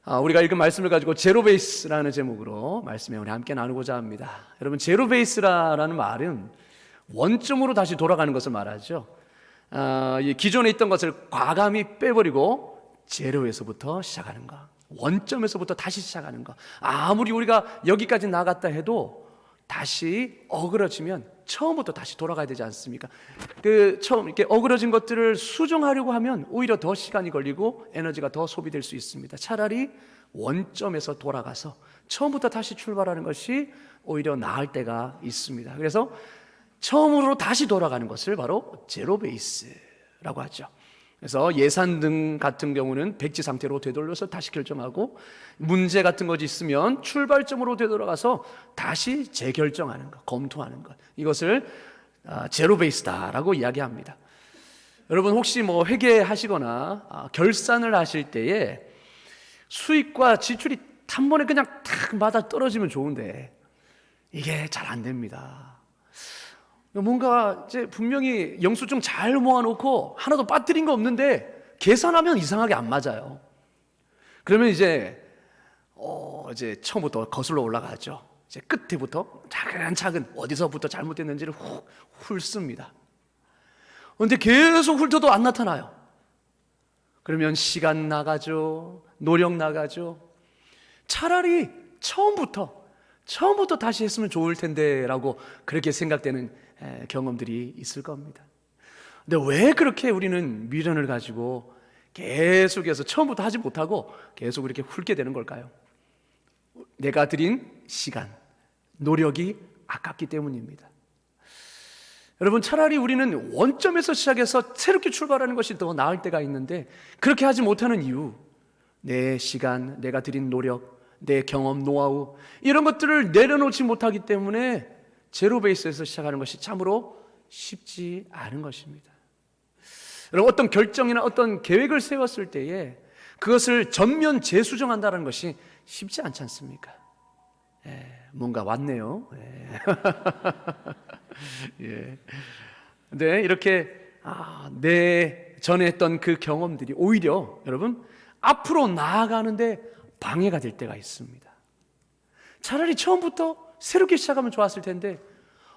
우리가 읽은 말씀을 가지고 제로베이스라는 제목으로 말씀에 우리 함께 나누고자 합니다. 여러분, 제로베이스라는 말은 원점으로 다시 돌아가는 것을 말하죠. 이 기존에 있던 것을 과감히 빼버리고 제로에서부터 시작하는 것, 원점에서부터 다시 시작하는 것. 아무리 우리가 여기까지 나갔다 해도 다시 어그러지면 처음부터 다시 돌아가야 되지 않습니까? 처음 이렇게 어그러진 것들을 수정하려고 하면 오히려 더 시간이 걸리고 에너지가 더 소비될 수 있습니다. 차라리 원점에서 돌아가서 처음부터 다시 출발하는 것이 오히려 나을 때가 있습니다. 그래서 처음으로 다시 돌아가는 것을 바로 제로 베이스라고 하죠. 그래서 예산 등 같은 경우는 백지 상태로 되돌려서 다시 결정하고, 문제 같은 것이 있으면 출발점으로 되돌아가서 다시 재결정하는 것, 검토하는 것, 이것을 제로 베이스다라고 이야기합니다. 여러분, 혹시 회계하시거나 결산을 하실 때에 수익과 지출이 한 번에 그냥 탁 맞아 떨어지면 좋은데 이게 잘 안 됩니다. 뭔가 이제 분명히 영수증 잘 모아놓고 하나도 빠뜨린 거 없는데 계산하면 이상하게 안 맞아요. 그러면 이제 처음부터 거슬러 올라가죠. 이제 끝에부터 차근차근 어디서부터 잘못됐는지를 훑습니다. 그런데 계속 훑어도 안 나타나요. 그러면 시간 나가죠, 노력 나가죠. 차라리 처음부터 다시 했으면 좋을 텐데 라고 그렇게 생각되는 경험들이 있을 겁니다. 근데 왜 그렇게 우리는 미련을 가지고 계속해서 처음부터 하지 못하고 계속 이렇게 훑게 되는 걸까요? 내가 들인 시간, 노력이 아깝기 때문입니다. 여러분, 차라리 우리는 원점에서 시작해서 새롭게 출발하는 것이 더 나을 때가 있는데 그렇게 하지 못하는 이유, 내 시간, 내가 들인 노력, 내 경험, 노하우, 이런 것들을 내려놓지 못하기 때문에 제로 베이스에서 시작하는 것이 참으로 쉽지 않은 것입니다. 여러분, 어떤 결정이나 어떤 계획을 세웠을 때에 그것을 전면 재수정한다는 것이 쉽지 않지 않습니까? 뭔가 왔네요. 예. 근데 이렇게 내 전에 했던 그 경험들이 오히려 여러분 앞으로 나아가는데 방해가 될 때가 있습니다. 차라리 처음부터 새롭게 시작하면 좋았을 텐데,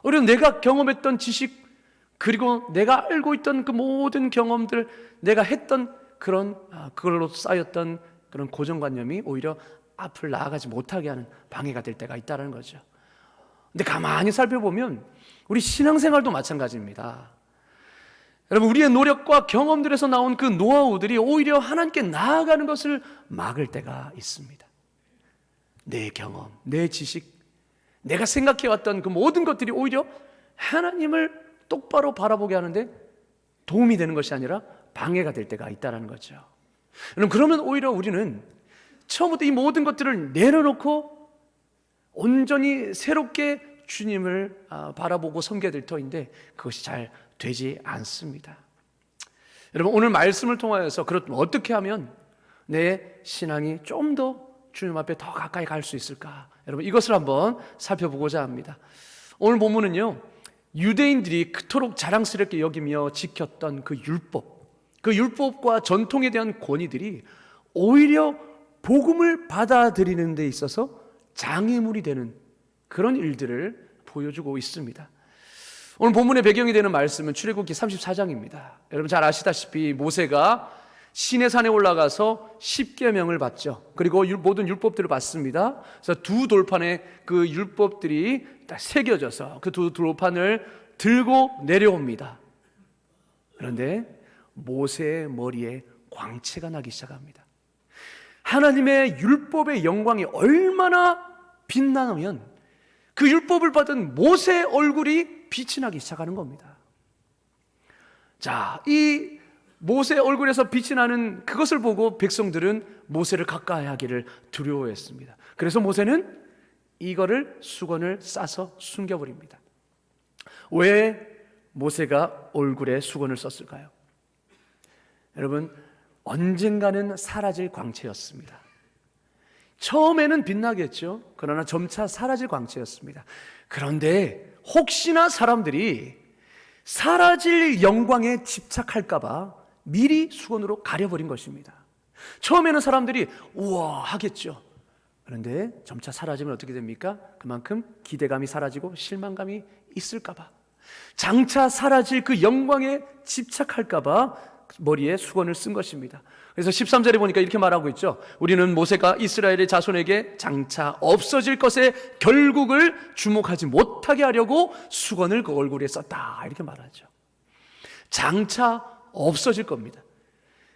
우리는 내가 경험했던 지식, 그리고 내가 알고 있던 그 모든 경험들, 내가 했던 그걸로 쌓였던 그런 고정관념이 오히려 앞을 나아가지 못하게 하는 방해가 될 때가 있다는 거죠. 근데 가만히 살펴보면 우리 신앙생활도 마찬가지입니다. 여러분, 우리의 노력과 경험들에서 나온 그 노하우들이 오히려 하나님께 나아가는 것을 막을 때가 있습니다. 내 경험, 내 지식, 내가 생각해왔던 그 모든 것들이 오히려 하나님을 똑바로 바라보게 하는데 도움이 되는 것이 아니라 방해가 될 때가 있다는 거죠. 그러면 오히려 우리는 처음부터 이 모든 것들을 내려놓고 온전히 새롭게 주님을 바라보고 섬겨야 될 터인데 그것이 잘 되지 않습니다. 여러분, 오늘 말씀을 통하여서 그렇다면 어떻게 하면 내 신앙이 좀 더 주님 앞에 더 가까이 갈 수 있을까? 여러분, 이것을 한번 살펴보고자 합니다. 오늘 본문은요, 유대인들이 그토록 자랑스럽게 여기며 지켰던 그 율법과 전통에 대한 권위들이 오히려 복음을 받아들이는 데 있어서 장애물이 되는 그런 일들을 보여주고 있습니다. 오늘 본문의 배경이 되는 말씀은 출애굽기 34장입니다. 여러분 잘 아시다시피 모세가 시내산에 올라가서 10계명을 받죠. 그리고 모든 율법들을 받습니다. 그래서 두 돌판에 그 율법들이 딱 새겨져서 그 두 돌판을 들고 내려옵니다. 그런데 모세의 머리에 광채가 나기 시작합니다. 하나님의 율법의 영광이 얼마나 빛나면 그 율법을 받은 모세의 얼굴이 빛이 나기 시작하는 겁니다. 자, 이 모세의 얼굴에서 빛이 나는 그것을 보고 백성들은 모세를 가까이 하기를 두려워했습니다. 그래서 모세는 이거를 수건을 싸서 숨겨버립니다. 왜 모세가 얼굴에 수건을 썼을까요? 여러분, 언젠가는 사라질 광채였습니다. 처음에는 빛나겠죠. 그러나 점차 사라질 광채였습니다. 그런데 혹시나 사람들이 사라질 영광에 집착할까 봐 미리 수건으로 가려버린 것입니다. 처음에는 사람들이 우와 하겠죠. 그런데 점차 사라지면 어떻게 됩니까? 그만큼 기대감이 사라지고 실망감이 있을까 봐, 장차 사라질 그 영광에 집착할까 봐 머리에 수건을 쓴 것입니다. 그래서 13절에 보니까 이렇게 말하고 있죠. 우리는 모세가 이스라엘의 자손에게 장차 없어질 것의 결국을 주목하지 못하게 하려고 수건을 그 얼굴에 썼다, 이렇게 말하죠. 장차 없어질 겁니다.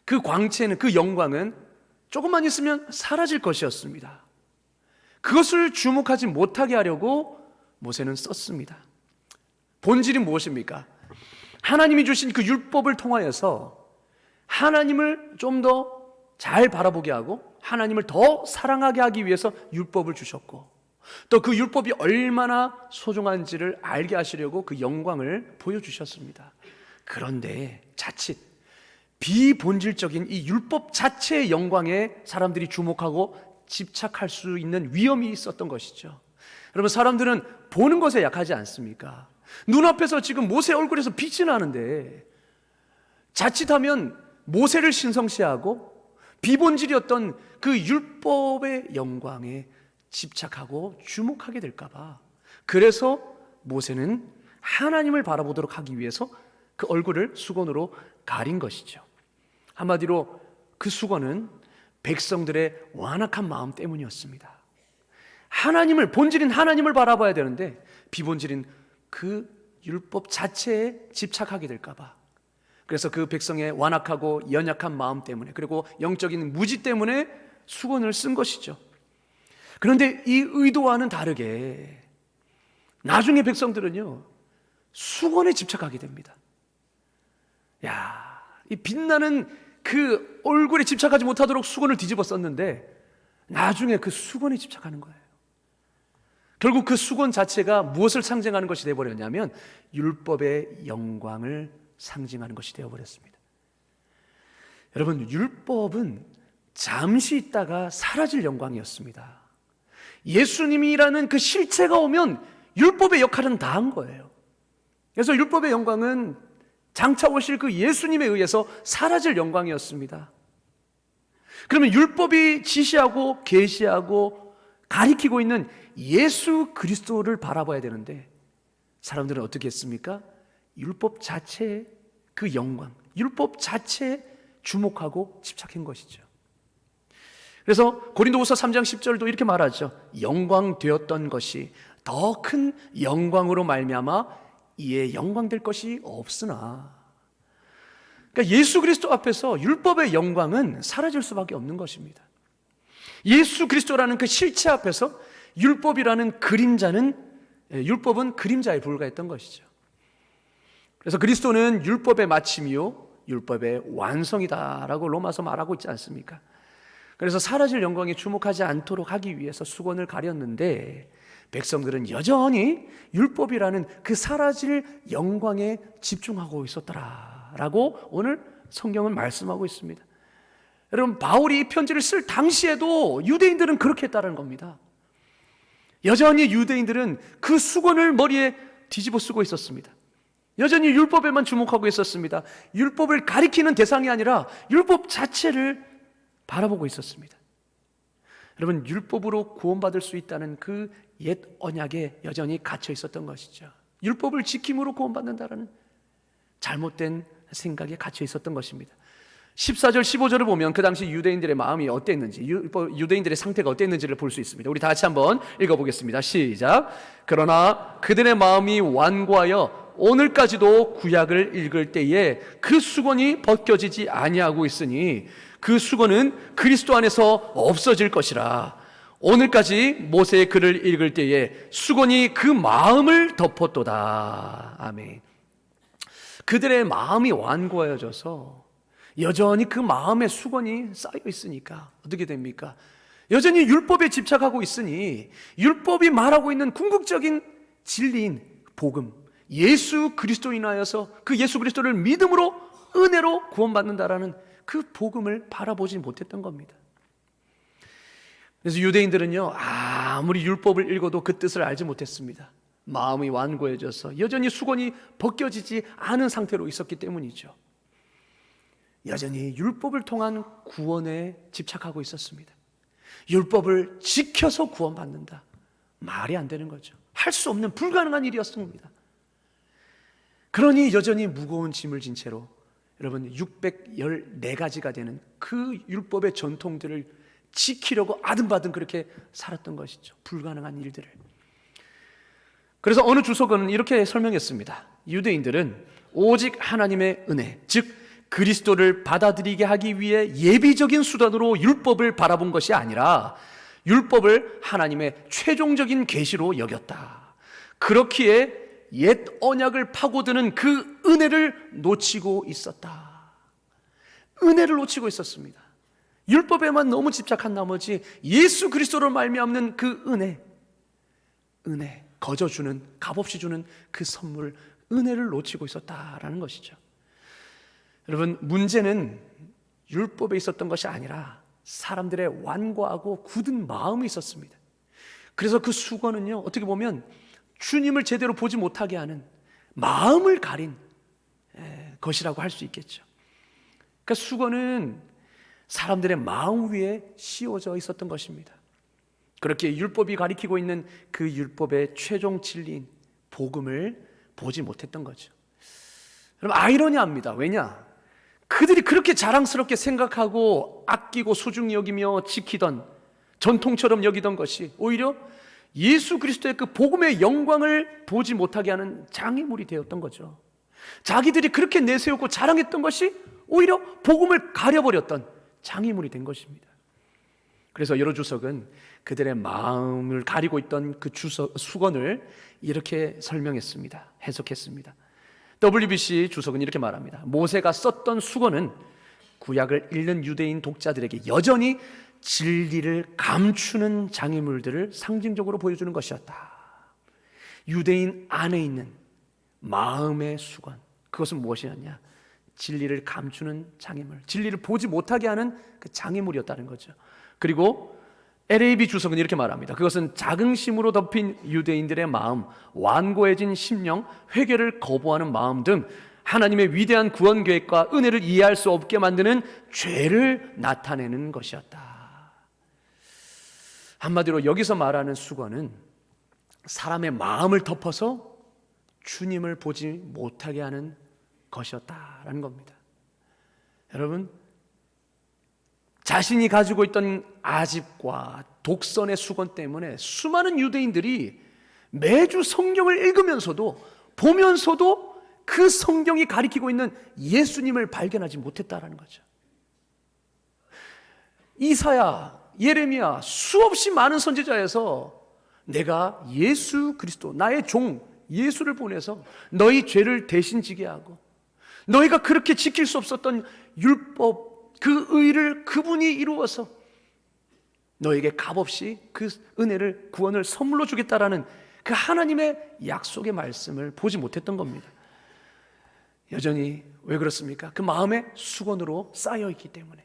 그 광채는, 그 영광은 조금만 있으면 사라질 것이었습니다. 그것을 주목하지 못하게 하려고 모세는 썼습니다. 본질이 무엇입니까? 하나님이 주신 그 율법을 통하여서 하나님을 좀 더 잘 바라보게 하고 하나님을 더 사랑하게 하기 위해서 율법을 주셨고, 또 그 율법이 얼마나 소중한지를 알게 하시려고 그 영광을 보여주셨습니다. 그런데 자칫 비본질적인 이 율법 자체의 영광에 사람들이 주목하고 집착할 수 있는 위험이 있었던 것이죠. 여러분, 사람들은 보는 것에 약하지 않습니까? 눈앞에서 지금 모세 얼굴에서 빛이 나는데 자칫하면 모세를 신성시하고 비본질이었던 그 율법의 영광에 집착하고 주목하게 될까 봐, 그래서 모세는 하나님을 바라보도록 하기 위해서 그 얼굴을 수건으로 가린 것이죠. 한마디로 그 수건은 백성들의 완악한 마음 때문이었습니다. 하나님을, 본질인 하나님을 바라봐야 되는데 비본질인 그 율법 자체에 집착하게 될까 봐, 그래서 그 백성의 완악하고 연약한 마음 때문에, 그리고 영적인 무지 때문에 수건을 쓴 것이죠. 그런데 이 의도와는 다르게 나중에 백성들은요, 수건에 집착하게 됩니다. 이 빛나는 그 얼굴에 집착하지 못하도록 수건을 뒤집어 썼는데 나중에 그 수건에 집착하는 거예요. 결국 그 수건 자체가 무엇을 상징하는 것이 되어버렸냐면 율법의 영광을 상징하는 것이 되어버렸습니다. 여러분, 율법은 잠시 있다가 사라질 영광이었습니다. 예수님이라는 그 실체가 오면 율법의 역할은 다 한 거예요. 그래서 율법의 영광은 장차 오실 그 예수님에 의해서 사라질 영광이었습니다. 그러면 율법이 지시하고 계시하고 가리키고 있는 예수 그리스도를 바라봐야 되는데 사람들은 어떻게 했습니까? 율법 자체의 그 영광, 율법 자체에 주목하고 집착한 것이죠. 그래서 고린도후서 3장 10절도 이렇게 말하죠. 영광 되었던 것이 더 큰 영광으로 말미암아 이에 영광될 것이 없으나, 그러니까 예수 그리스도 앞에서 율법의 영광은 사라질 수밖에 없는 것입니다. 예수 그리스도라는 그 실체 앞에서 율법이라는 그림자는, 율법은 그림자에 불과했던 것이죠. 그래서 그리스도는 율법의 마침이요 율법의 완성이다라고 로마서 말하고 있지 않습니까? 그래서 사라질 영광에 주목하지 않도록 하기 위해서 수건을 가렸는데 백성들은 여전히 율법이라는 그 사라질 영광에 집중하고 있었더라라고 오늘 성경은 말씀하고 있습니다. 여러분, 바울이 이 편지를 쓸 당시에도 유대인들은 그렇게 했다는 겁니다. 여전히 유대인들은 그 수건을 머리에 뒤집어 쓰고 있었습니다. 여전히 율법에만 주목하고 있었습니다. 율법을 가리키는 대상이 아니라 율법 자체를 바라보고 있었습니다. 여러분, 율법으로 구원받을 수 있다는 그 옛 언약에 여전히 갇혀 있었던 것이죠. 율법을 지킴으로 구원받는다라는 잘못된 생각에 갇혀 있었던 것입니다. 14절 15절을 보면 그 당시 유대인들의 마음이 어땠는지, 유대인들의 상태가 어땠는지를 볼 수 있습니다. 우리 다 같이 한번 읽어보겠습니다. 시작. 그러나 그들의 마음이 완고하여 오늘까지도 구약을 읽을 때에 그 수건이 벗겨지지 아니하고 있으니 그 수건은 그리스도 안에서 없어질 것이라. 오늘까지 모세의 글을 읽을 때에 수건이 그 마음을 덮었도다. 아멘. 그들의 마음이 완고해져서 여전히 그 마음에 수건이 쌓여 있으니까 어떻게 됩니까? 여전히 율법에 집착하고 있으니 율법이 말하고 있는 궁극적인 진리인 복음, 예수 그리스도 인하여서 그 예수 그리스도를 믿음으로 은혜로 구원받는다라는 그 복음을 바라보지 못했던 겁니다. 그래서 유대인들은요, 아무리 율법을 읽어도 그 뜻을 알지 못했습니다. 마음이 완고해져서 여전히 수건이 벗겨지지 않은 상태로 있었기 때문이죠. 여전히 율법을 통한 구원에 집착하고 있었습니다. 율법을 지켜서 구원받는다. 말이 안 되는 거죠. 할 수 없는 불가능한 일이었습니다. 그러니 여전히 무거운 짐을 진 채로 여러분 614가지가 되는 그 율법의 전통들을 지키려고 아등바등 그렇게 살았던 것이죠. 불가능한 일들을. 그래서 어느 주석은 이렇게 설명했습니다. 유대인들은 오직 하나님의 은혜, 즉 그리스도를 받아들이게 하기 위해 예비적인 수단으로 율법을 바라본 것이 아니라 율법을 하나님의 최종적인 계시로 여겼다. 그렇기에 옛 언약을 파고드는 그 은혜를 놓치고 있었다. 은혜를 놓치고 있었습니다. 율법에만 너무 집착한 나머지 예수 그리스도로 말미암는 그 은혜, 거저주는, 값없이 주는 그 선물, 은혜를 놓치고 있었다라는 것이죠. 여러분, 문제는 율법에 있었던 것이 아니라 사람들의 완고하고 굳은 마음이 있었습니다. 그래서 그 수건은요, 어떻게 보면 주님을 제대로 보지 못하게 하는 마음을 가린 것이라고 할 수 있겠죠. 그러니까 수건은 사람들의 마음 위에 씌워져 있었던 것입니다. 그렇게 율법이 가리키고 있는 그 율법의 최종 진리인 복음을 보지 못했던 거죠. 여러분, 아이러니합니다. 왜냐? 그들이 그렇게 자랑스럽게 생각하고 아끼고 소중히 여기며 지키던, 전통처럼 여기던 것이 오히려 예수 그리스도의 그 복음의 영광을 보지 못하게 하는 장애물이 되었던 거죠. 자기들이 그렇게 내세우고 자랑했던 것이 오히려 복음을 가려버렸던 장애물이 된 것입니다. 그래서 여러 주석은 그들의 마음을 가리고 있던 그 수건을 이렇게 설명했습니다. 해석했습니다. WBC 주석은 이렇게 말합니다. 모세가 썼던 수건은 구약을 읽는 유대인 독자들에게 여전히 진리를 감추는 장애물들을 상징적으로 보여주는 것이었다. 유대인 안에 있는 마음의 수건, 그것은 무엇이었냐? 진리를 감추는 장애물, 진리를 보지 못하게 하는 그 장애물이었다는 거죠. 그리고 LAB 주석은 이렇게 말합니다. 그것은 자긍심으로 덮인 유대인들의 마음, 완고해진 심령, 회개를 거부하는 마음 등 하나님의 위대한 구원 계획과 은혜를 이해할 수 없게 만드는 죄를 나타내는 것이었다. 한마디로 여기서 말하는 수건은 사람의 마음을 덮어서 주님을 보지 못하게 하는 것이었다라는 겁니다. 여러분, 자신이 가지고 있던 아집과 독선의 수건 때문에 수많은 유대인들이 매주 성경을 읽으면서도 보면서도 그 성경이 가리키고 있는 예수님을 발견하지 못했다라는 거죠. 이사야, 예레미야, 수없이 많은 선지자에서 내가 예수 그리스도, 나의 종 예수를 보내서 너희 죄를 대신 지게 하고 너희가 그렇게 지킬 수 없었던 율법, 그 의를 그분이 이루어서 너에게 값없이 그 은혜를, 구원을 선물로 주겠다라는 그 하나님의 약속의 말씀을 보지 못했던 겁니다. 여전히 왜 그렇습니까? 그 마음의 수건으로 쌓여있기 때문에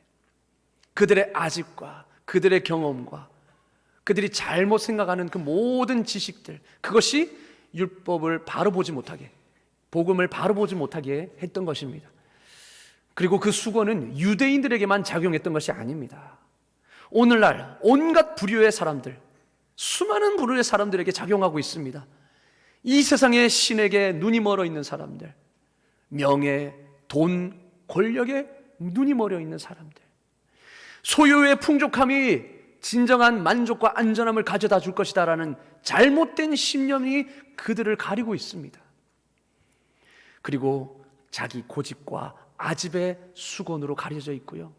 그들의 아집과 그들의 경험과 그들이 잘못 생각하는 그 모든 지식들, 그것이 율법을 바로 보지 못하게, 복음을 바로 보지 못하게 했던 것입니다. 그리고 그 수건은 유대인들에게만 작용했던 것이 아닙니다. 오늘날 온갖 부류의 사람들, 수많은 부류의 사람들에게 작용하고 있습니다. 이 세상의 신에게 눈이 멀어 있는 사람들, 명예, 돈, 권력에 눈이 멀어 있는 사람들, 소유의 풍족함이 진정한 만족과 안전함을 가져다 줄 것이다라는 잘못된 신념이 그들을 가리고 있습니다. 그리고 자기 고집과 아집의 수건으로 가려져 있고요,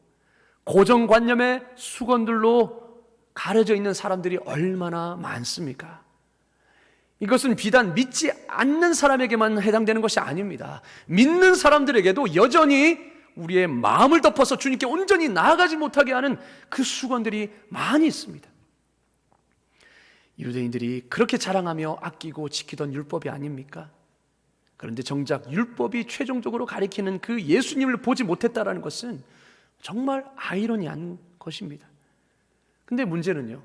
고정관념의 수건들로 가려져 있는 사람들이 얼마나 많습니까? 이것은 비단 믿지 않는 사람에게만 해당되는 것이 아닙니다. 믿는 사람들에게도 여전히 우리의 마음을 덮어서 주님께 온전히 나아가지 못하게 하는 그 수건들이 많이 있습니다. 유대인들이 그렇게 자랑하며 아끼고 지키던 율법이 아닙니까? 그런데 정작 율법이 최종적으로 가리키는 그 예수님을 보지 못했다라는 것은 정말 아이러니한 것입니다. 근데 문제는요,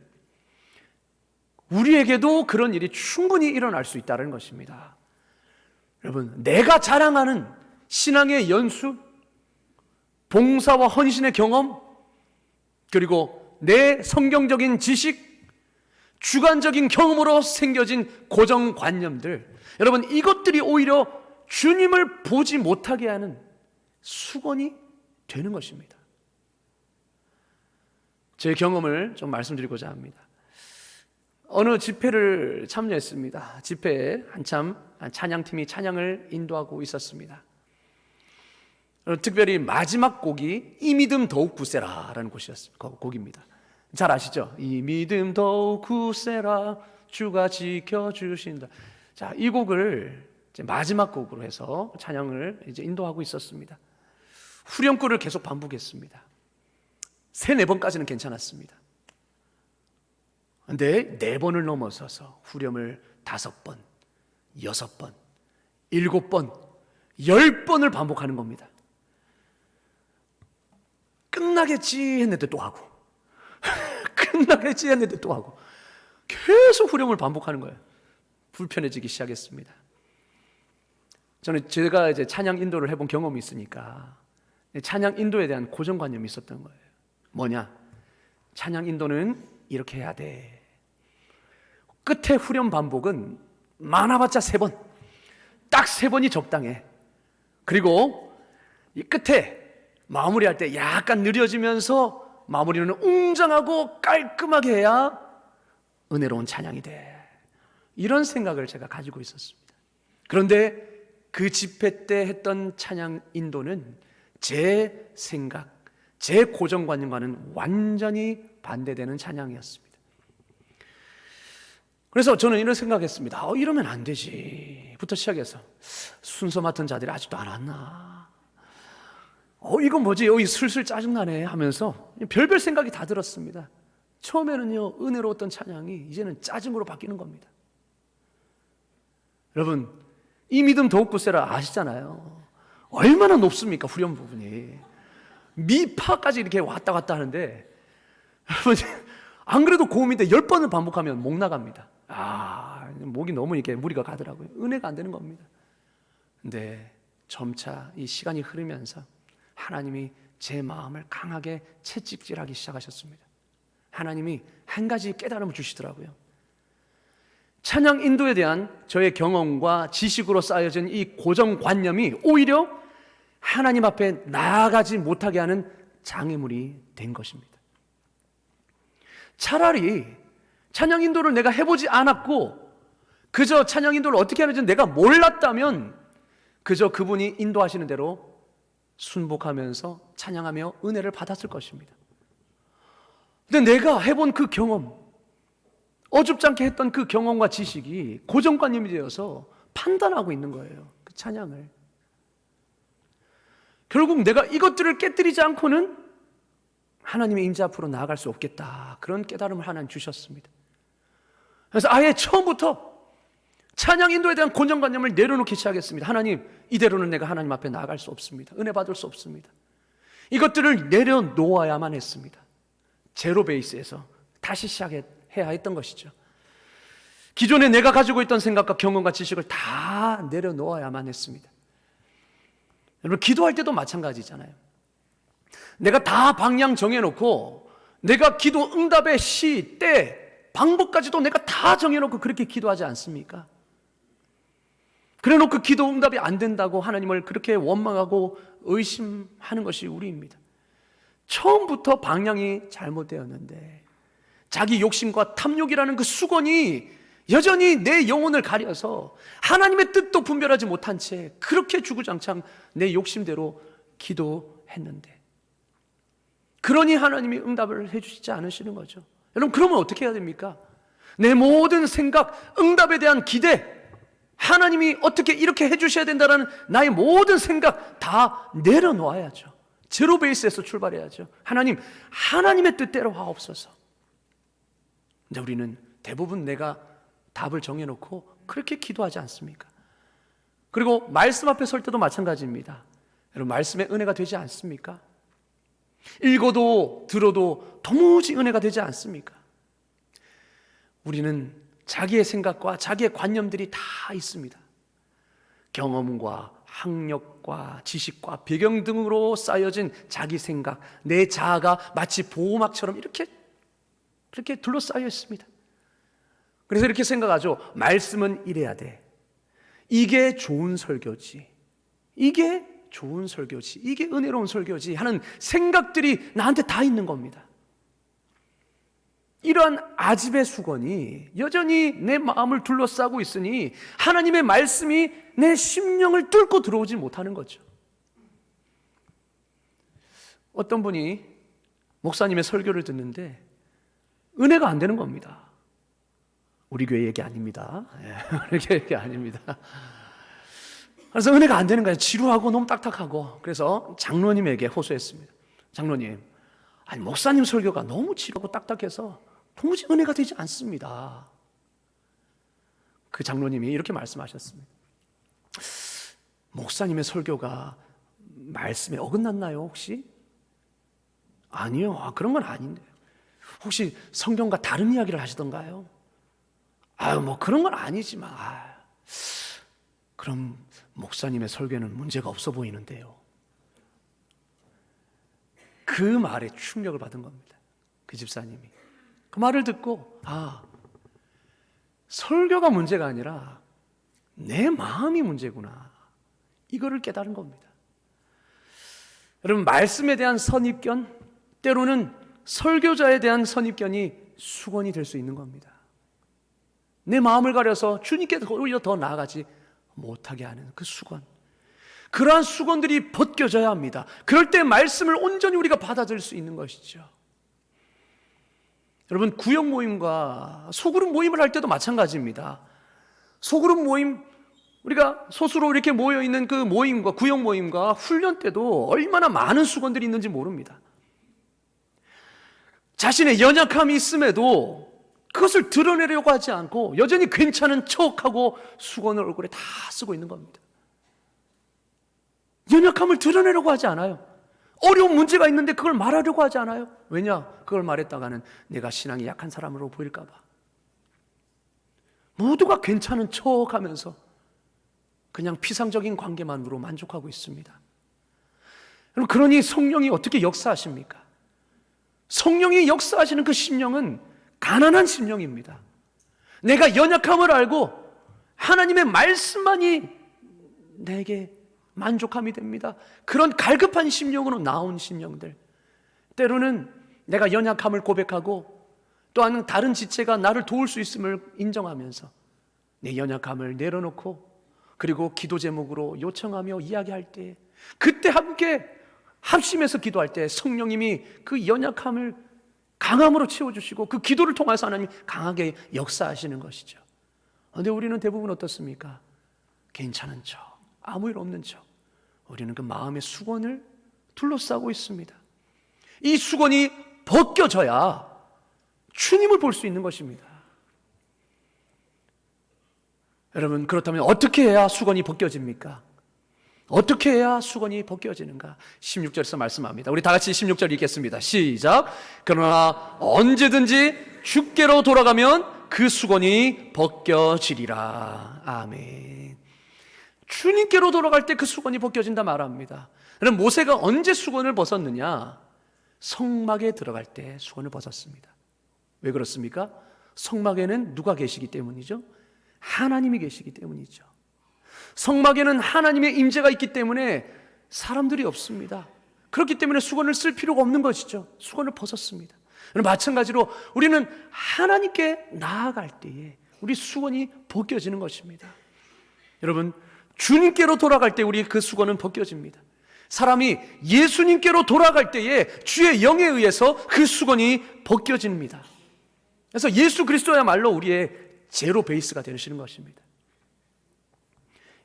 우리에게도 그런 일이 충분히 일어날 수 있다는 것입니다. 여러분, 내가 자랑하는 신앙의 연수, 봉사와 헌신의 경험, 그리고 내 성경적인 지식, 주관적인 경험으로 생겨진 고정관념들, 여러분 이것들이 오히려 주님을 보지 못하게 하는 수건이 되는 것입니다. 제 경험을 좀 말씀드리고자 합니다. 어느 집회를 참여했습니다. 집회에 한참 찬양팀이 찬양을 인도하고 있었습니다. 특별히 마지막 곡이 이 믿음 더욱 굳세라 라는 곡입니다. 잘 아시죠? 이 믿음 더욱 굳세라 주가 지켜주신다. 자, 이 곡을 이제 마지막 곡으로 해서 찬양을 이제 인도하고 있었습니다. 후렴구를 계속 반복했습니다. 3-4번까지는 괜찮았습니다. 근데 4번을 넘어서서 후렴을 5번, 6번, 7번, 10번을 반복하는 겁니다. 끝나겠지 했는데 또 하고 끝나겠지 했는데 또 하고 계속 후렴을 반복하는 거예요. 불편해지기 시작했습니다. 저는 제가 이제 찬양 인도를 해본 경험이 있으니까 찬양 인도에 대한 고정관념이 있었던 거예요. 뭐냐? 찬양 인도는 이렇게 해야 돼. 끝에 후렴 반복은 많아봤자 3번, 딱 3번이 적당해. 그리고 이 끝에 마무리할 때 약간 느려지면서 마무리는 웅장하고 깔끔하게 해야 은혜로운 찬양이 돼. 이런 생각을 제가 가지고 있었습니다. 그런데 그 집회 때 했던 찬양 인도는 제 생각, 제 고정관념과는 완전히 반대되는 찬양이었습니다. 그래서 저는 이런 생각했습니다. 이러면 안 되지 부터 시작해서 순서 맡은 자들이 아직도 안 왔나, 이건 뭐지, 여기 슬슬 짜증나네 하면서 별별 생각이 다 들었습니다. 처음에는요 은혜로웠던 찬양이 이제는 짜증으로 바뀌는 겁니다. 여러분 이 믿음 더욱 굳세라 아시잖아요. 얼마나 높습니까? 후렴 부분이 미파까지 이렇게 왔다 갔다 하는데, 여러분 안 그래도 고음인데 10번을 반복하면 목 나갑니다. 목이 너무 이렇게 무리가 가더라고요. 은혜가 안 되는 겁니다. 근데 점차 이 시간이 흐르면서 하나님이 제 마음을 강하게 채찍질하기 시작하셨습니다. 하나님이 한 가지 깨달음을 주시더라고요. 찬양 인도에 대한 저의 경험과 지식으로 쌓여진 이 고정관념이 오히려 하나님 앞에 나아가지 못하게 하는 장애물이 된 것입니다. 차라리 찬양 인도를 내가 해보지 않았고 그저 찬양 인도를 어떻게 하는지 내가 몰랐다면 그저 그분이 인도하시는 대로 순복하면서 찬양하며 은혜를 받았을 것입니다. 근데 내가 해본 그 경험, 어줍지 않게 했던 그 경험과 지식이 고정관념이 되어서 판단하고 있는 거예요. 그 찬양을. 결국 내가 이것들을 깨뜨리지 않고는 하나님의 임재 앞으로 나아갈 수 없겠다. 그런 깨달음을 하나님 주셨습니다. 그래서 아예 처음부터 찬양 인도에 대한 고정관념을 내려놓기 시작했습니다. 하나님, 이대로는 내가 하나님 앞에 나아갈 수 없습니다. 은혜 받을 수 없습니다. 이것들을 내려놓아야만 했습니다. 제로 베이스에서 다시 시작해야 했던 것이죠. 기존에 내가 가지고 있던 생각과 경험과 지식을 다 내려놓아야만 했습니다. 여러분 기도할 때도 마찬가지잖아요. 내가 다 방향 정해놓고 내가 기도 응답의 시, 때, 방법까지도 내가 다 정해놓고 그렇게 기도하지 않습니까? 그래놓고 기도 응답이 안 된다고 하나님을 그렇게 원망하고 의심하는 것이 우리입니다. 처음부터 방향이 잘못되었는데 자기 욕심과 탐욕이라는 그 수건이 여전히 내 영혼을 가려서 하나님의 뜻도 분별하지 못한 채 그렇게 주구장창 내 욕심대로 기도했는데, 그러니 하나님이 응답을 해주시지 않으시는 거죠. 여러분 그러면 어떻게 해야 됩니까? 내 모든 생각, 응답에 대한 기대, 하나님이 어떻게 이렇게 해주셔야 된다는 나의 모든 생각 다 내려놓아야죠. 제로 베이스에서 출발해야죠. 하나님, 하나님의 뜻대로 하옵소서. 근데 우리는 대부분 내가 답을 정해놓고 그렇게 기도하지 않습니까? 그리고 말씀 앞에 설 때도 마찬가지입니다. 여러분 말씀에 은혜가 되지 않습니까? 읽어도 들어도 도무지 은혜가 되지 않습니까? 우리는 자기의 생각과 자기의 관념들이 다 있습니다. 경험과 학력과 지식과 배경 등으로 쌓여진 자기 생각, 내 자아가 마치 보호막처럼 이렇게 둘러싸여 있습니다. 그래서 이렇게 생각하죠. 말씀은 이래야 돼. 이게 좋은 설교지. 이게 좋은 설교지. 이게 은혜로운 설교지 하는 생각들이 나한테 다 있는 겁니다. 이러한 아집의 수건이 여전히 내 마음을 둘러싸고 있으니 하나님의 말씀이 내 심령을 뚫고 들어오지 못하는 거죠. 어떤 분이 목사님의 설교를 듣는데 은혜가 안 되는 겁니다. 우리 교회 얘기 아닙니다. 우리 교회 얘기 아닙니다. 그래서 은혜가 안 되는 거예요. 지루하고 너무 딱딱하고. 그래서 장로님에게 호소했습니다. 장로님, 아니 목사님 설교가 너무 지루하고 딱딱해서 도무지 은혜가 되지 않습니다. 그 장로님이 이렇게 말씀하셨습니다. 목사님의 설교가 말씀에 어긋났나요 혹시? 아니요, 그런 건 아닌데요. 혹시 성경과 다른 이야기를 하시던가요? 뭐 그런 건 아니지만 그럼 목사님의 설교는 문제가 없어 보이는데요. 그 말에 충격을 받은 겁니다. 그 집사님이 그 말을 듣고 설교가 문제가 아니라 내 마음이 문제구나, 이거를 깨달은 겁니다. 여러분, 말씀에 대한 선입견, 때로는 설교자에 대한 선입견이 수건이 될 수 있는 겁니다. 내 마음을 가려서 주님께 오히려 더 나아가지 못하게 하는 그 수건, 그러한 수건들이 벗겨져야 합니다. 그럴 때 말씀을 온전히 우리가 받아들일 수 있는 것이죠. 여러분, 구역 모임과 소그룹 모임을 할 때도 마찬가지입니다. 소그룹 모임, 우리가 소수로 이렇게 모여있는 그 모임과 구역 모임과 훈련 때도 얼마나 많은 수건들이 있는지 모릅니다. 자신의 연약함이 있음에도 그것을 드러내려고 하지 않고 여전히 괜찮은 척하고 수건을 얼굴에 다 쓰고 있는 겁니다. 연약함을 드러내려고 하지 않아요. 어려운 문제가 있는데 그걸 말하려고 하지 않아요. 왜냐? 그걸 말했다가는 내가 신앙이 약한 사람으로 보일까 봐. 모두가 괜찮은 척하면서 그냥 피상적인 관계만으로 만족하고 있습니다. 여러분, 그러니 성령이 어떻게 역사하십니까? 성령이 역사하시는 그 심령은 가난한 심령입니다. 내가 연약함을 알고 하나님의 말씀만이 내게 만족함이 됩니다. 그런 갈급한 심령으로 나온 심령들, 때로는 내가 연약함을 고백하고 또한 다른 지체가 나를 도울 수 있음을 인정하면서 내 연약함을 내려놓고 그리고 기도 제목으로 요청하며 이야기할 때, 그때 함께 합심해서 기도할 때 성령님이 그 연약함을 강함으로 채워주시고 그 기도를 통해서 하나님 강하게 역사하시는 것이죠. 그런데 우리는 대부분 어떻습니까? 괜찮은 척, 아무 일 없는 척. 우리는 그 마음의 수건을 둘러싸고 있습니다. 이 수건이 벗겨져야 주님을 볼 수 있는 것입니다. 여러분, 그렇다면 어떻게 해야 수건이 벗겨집니까? 어떻게 해야 수건이 벗겨지는가? 16절에서 말씀합니다. 우리 다 같이 16절 읽겠습니다. 시작. 그러나 언제든지 주께로 돌아가면 그 수건이 벗겨지리라. 아멘. 주님께로 돌아갈 때 그 수건이 벗겨진다 말합니다. 그럼 모세가 언제 수건을 벗었느냐? 성막에 들어갈 때 수건을 벗었습니다. 왜 그렇습니까? 성막에는 누가 계시기 때문이죠? 하나님이 계시기 때문이죠. 성막에는 하나님의 임재가 있기 때문에 사람들이 없습니다. 그렇기 때문에 수건을 쓸 필요가 없는 것이죠. 수건을 벗었습니다. 마찬가지로 우리는 하나님께 나아갈 때에 우리 수건이 벗겨지는 것입니다. 여러분, 주님께로 돌아갈 때 우리 그 수건은 벗겨집니다. 사람이 예수님께로 돌아갈 때에 주의 영에 의해서 그 수건이 벗겨집니다. 그래서 예수 그리스도야말로 우리의 제로 베이스가 되시는 것입니다.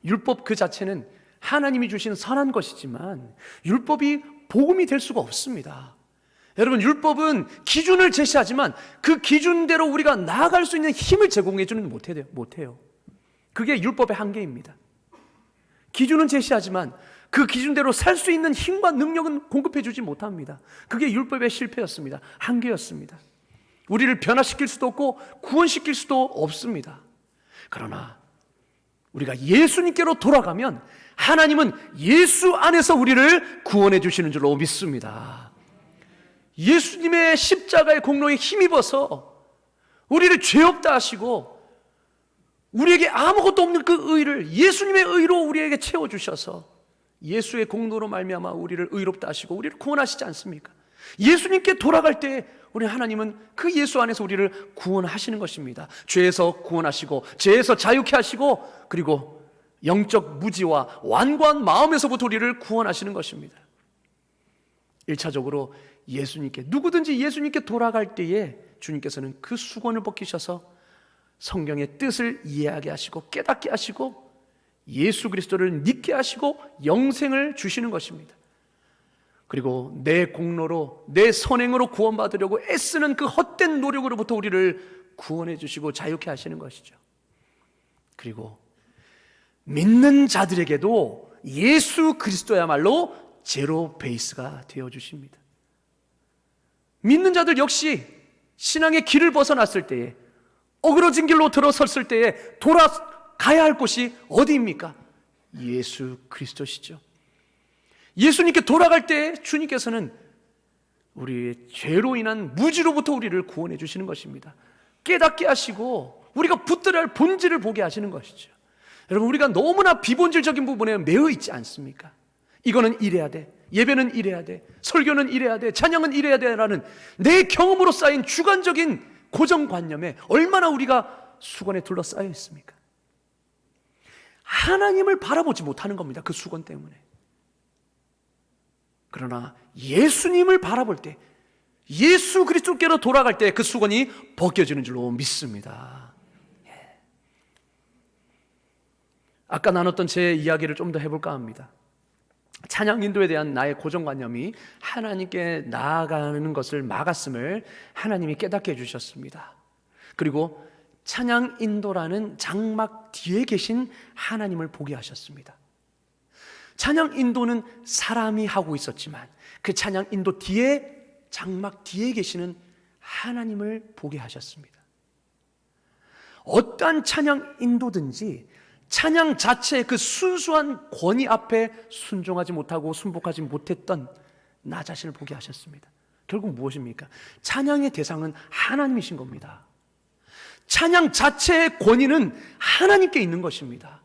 율법 그 자체는 하나님이 주신 선한 것이지만 율법이 복음이 될 수가 없습니다. 여러분, 율법은 기준을 제시하지만 그 기준대로 우리가 나아갈 수 있는 힘을 제공해 주는 못해요. 그게 율법의 한계입니다. 기준은 제시하지만 그 기준대로 살 수 있는 힘과 능력은 공급해 주지 못합니다. 그게 율법의 실패였습니다. 한계였습니다. 우리를 변화시킬 수도 없고 구원시킬 수도 없습니다. 그러나 우리가 예수님께로 돌아가면 하나님은 예수 안에서 우리를 구원해 주시는 줄로 믿습니다. 예수님의 십자가의 공로에 힘입어서 우리를 죄 없다 하시고 우리에게 아무것도 없는 그 의를 예수님의 의로 우리에게 채워주셔서 예수의 공로로 말미암아 우리를 의롭다 하시고 우리를 구원하시지 않습니까? 예수님께 돌아갈 때 우리 하나님은 그 예수 안에서 우리를 구원하시는 것입니다. 죄에서 구원하시고 죄에서 자유케 하시고 그리고 영적 무지와 완고한 마음에서부터 우리를 구원하시는 것입니다. 1차적으로 예수님께, 누구든지 예수님께 돌아갈 때에 주님께서는 그 수건을 벗기셔서 성경의 뜻을 이해하게 하시고 깨닫게 하시고 예수 그리스도를 믿게 하시고 영생을 주시는 것입니다. 그리고 내 공로로 내 선행으로 구원받으려고 애쓰는 그 헛된 노력으로부터 우리를 구원해 주시고 자유케 하시는 것이죠. 그리고 믿는 자들에게도 예수 그리스도야말로 제로 베이스가 되어주십니다. 믿는 자들 역시 신앙의 길을 벗어났을 때에 어그러진 길로 들어섰을 때에 돌아가야 할 곳이 어디입니까? 예수 그리스도시죠. 예수님께 돌아갈 때 주님께서는 우리의 죄로 인한 무지로부터 우리를 구원해 주시는 것입니다. 깨닫게 하시고 우리가 붙들어야 할 본질을 보게 하시는 것이죠. 여러분, 우리가 너무나 비본질적인 부분에 매여 있지 않습니까? 이거는 이래야 돼, 예배는 이래야 돼, 설교는 이래야 돼, 찬양은 이래야 돼 라는 내 경험으로 쌓인 주관적인 고정관념에 얼마나 우리가 수건에 둘러싸여 있습니까? 하나님을 바라보지 못하는 겁니다. 그 수건 때문에. 그러나 예수님을 바라볼 때, 예수 그리스도께로 돌아갈 때 그 수건이 벗겨지는 줄로 믿습니다. 아까 나눴던 제 이야기를 좀 더 해볼까 합니다. 찬양 인도에 대한 나의 고정관념이 하나님께 나아가는 것을 막았음을 하나님이 깨닫게 해주셨습니다. 그리고 찬양 인도라는 장막 뒤에 계신 하나님을 보게 하셨습니다. 찬양 인도는 사람이 하고 있었지만 그 찬양 인도 뒤에, 장막 뒤에 계시는 하나님을 보게 하셨습니다. 어떠한 찬양 인도든지 찬양 자체의 그 순수한 권위 앞에 순종하지 못하고 순복하지 못했던 나 자신을 보게 하셨습니다. 결국 무엇입니까? 찬양의 대상은 하나님이신 겁니다. 찬양 자체의 권위는 하나님께 있는 것입니다.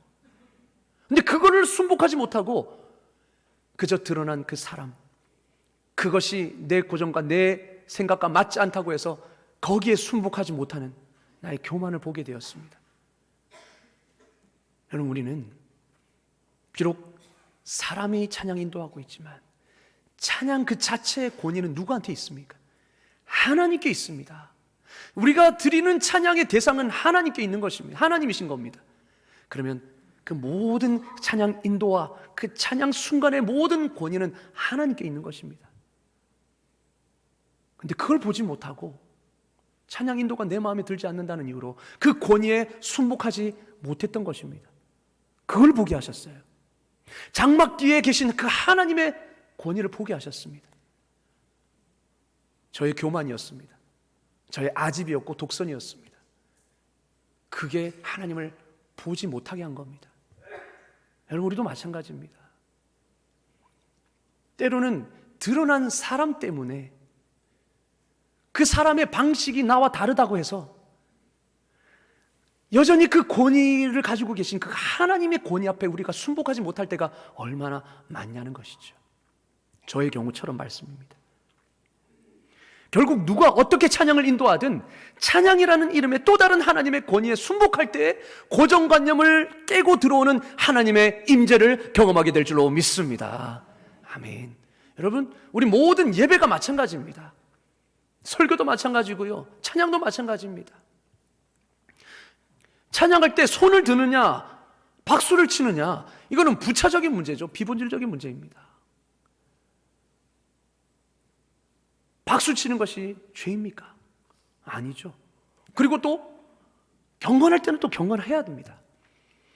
근데 그거를 순복하지 못하고 그저 드러난 그 사람, 그것이 내 고정과 내 생각과 맞지 않다고 해서 거기에 순복하지 못하는 나의 교만을 보게 되었습니다. 여러분, 우리는 비록 사람이 찬양 인도하고 있지만 찬양 그 자체의 권위는 누구한테 있습니까? 하나님께 있습니다. 우리가 드리는 찬양의 대상은 하나님께 있는 것입니다. 하나님이신 겁니다. 그러면 그 모든 찬양 인도와 그 찬양 순간의 모든 권위는 하나님께 있는 것입니다. 근데 그걸 보지 못하고 찬양 인도가 내 마음에 들지 않는다는 이유로 그 권위에 순복하지 못했던 것입니다. 그걸 보게 하셨어요. 장막 뒤에 계신 그 하나님의 권위를 보게 하셨습니다. 저의 교만이었습니다. 저의 아집이었고 독선이었습니다. 그게 하나님을 보지 못하게 한 겁니다. 여러분, 우리도 마찬가지입니다. 때로는 드러난 사람 때문에 그 사람의 방식이 나와 다르다고 해서 여전히 그 권위를 가지고 계신 그 하나님의 권위 앞에 우리가 순복하지 못할 때가 얼마나 많냐는 것이죠. 저의 경우처럼 말씀입니다. 결국 누가 어떻게 찬양을 인도하든 찬양이라는 이름의 또 다른 하나님의 권위에 순복할 때 고정관념을 깨고 들어오는 하나님의 임재를 경험하게 될 줄로 믿습니다. 아멘. 여러분, 우리 모든 예배가 마찬가지입니다. 설교도 마찬가지고요, 찬양도 마찬가지입니다. 찬양할 때 손을 드느냐 박수를 치느냐, 이거는 부차적인 문제죠. 비본질적인 문제입니다. 박수 치는 것이 죄입니까? 아니죠. 그리고 또 경건할 때는 또 경건해야 됩니다.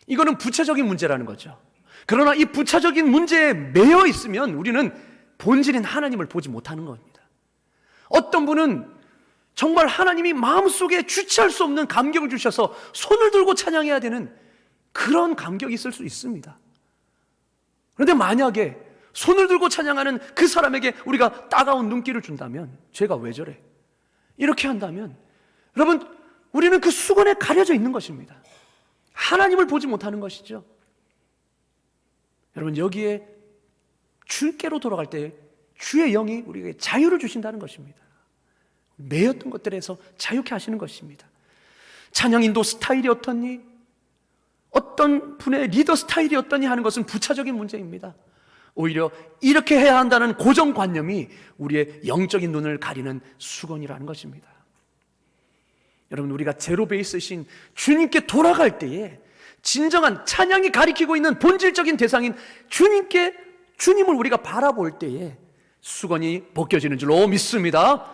이거는 부차적인 문제라는 거죠. 그러나 이 부차적인 문제에 매여 있으면 우리는 본질인 하나님을 보지 못하는 겁니다. 어떤 분은 정말 하나님이 마음속에 주체할 수 없는 감격을 주셔서 손을 들고 찬양해야 되는 그런 감격이 있을 수 있습니다. 그런데 만약에 손을 들고 찬양하는 그 사람에게 우리가 따가운 눈길을 준다면, 쟤가 왜 저래? 이렇게 한다면 여러분, 우리는 그 수건에 가려져 있는 것입니다. 하나님을 보지 못하는 것이죠. 여러분, 여기에 주께로 돌아갈 때 주의 영이 우리에게 자유를 주신다는 것입니다. 매였던 것들에서 자유케 하시는 것입니다. 찬양 인도 스타일이 어떻니? 어떤 분의 리더 스타일이 어떠니 하는 것은 부차적인 문제입니다. 오히려 이렇게 해야 한다는 고정관념이 우리의 영적인 눈을 가리는 수건이라는 것입니다. 여러분, 우리가 제로 베이스신 주님께 돌아갈 때에 진정한 찬양이 가리키고 있는 본질적인 대상인 주님을 우리가 바라볼 때에 수건이 벗겨지는 줄로 믿습니다.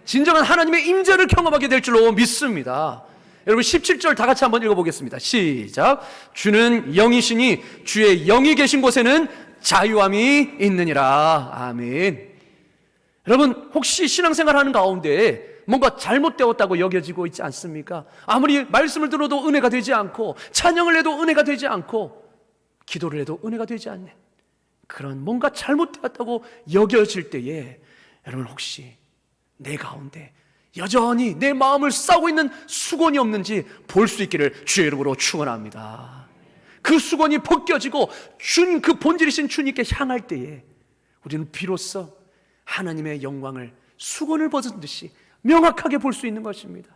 진정한 하나님의 임재를 경험하게 될 줄로 믿습니다. 여러분, 17절 다 같이 한번 읽어보겠습니다. 시작. 주는 영이시니 주의 영이 계신 곳에는 자유함이 있느니라. 아멘. 여러분, 혹시 신앙생활하는 가운데 뭔가 잘못되었다고 여겨지고 있지 않습니까? 아무리 말씀을 들어도 은혜가 되지 않고, 찬양을 해도 은혜가 되지 않고, 기도를 해도 은혜가 되지 않는 그런 뭔가 잘못되었다고 여겨질 때에 여러분, 혹시 내 가운데 여전히 내 마음을 싸고 있는 수건이 없는지 볼 수 있기를 주의 이름으로 축원합니다. 그 수건이 벗겨지고 그 본질이신 주님께 향할 때에 우리는 비로소 하나님의 영광을 수건을 벗은 듯이 명확하게 볼 수 있는 것입니다.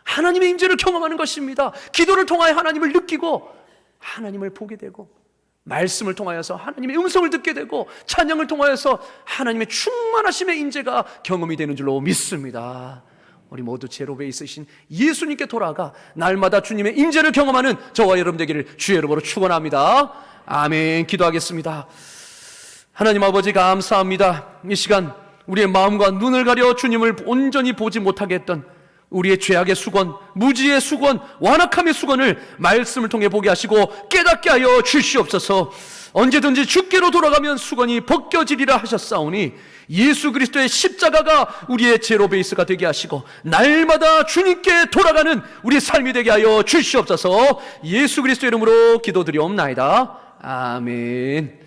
하나님의 임재를 경험하는 것입니다. 기도를 통하여 하나님을 느끼고 하나님을 보게 되고, 말씀을 통하여서 하나님의 음성을 듣게 되고, 찬양을 통하여서 하나님의 충만하심의 임재가 경험이 되는 줄로 믿습니다. 우리 모두 제로베에 있으신 예수님께 돌아가 날마다 주님의 임재를 경험하는 저와 여러분 되기를 주의 이름으로 축원합니다. 아멘. 기도하겠습니다. 하나님 아버지, 감사합니다. 이 시간 우리의 마음과 눈을 가려 주님을 온전히 보지 못하게 했던 우리의 죄악의 수건, 무지의 수건, 완악함의 수건을 말씀을 통해 보게 하시고 깨닫게 하여 주시옵소서. 언제든지 주께로 돌아가면 수건이 벗겨지리라 하셨사오니 예수 그리스도의 십자가가 우리의 제로 베이스가 되게 하시고 날마다 주님께 돌아가는 우리의 삶이 되게 하여 주시옵소서. 예수 그리스도 이름으로 기도드리옵나이다. 아멘.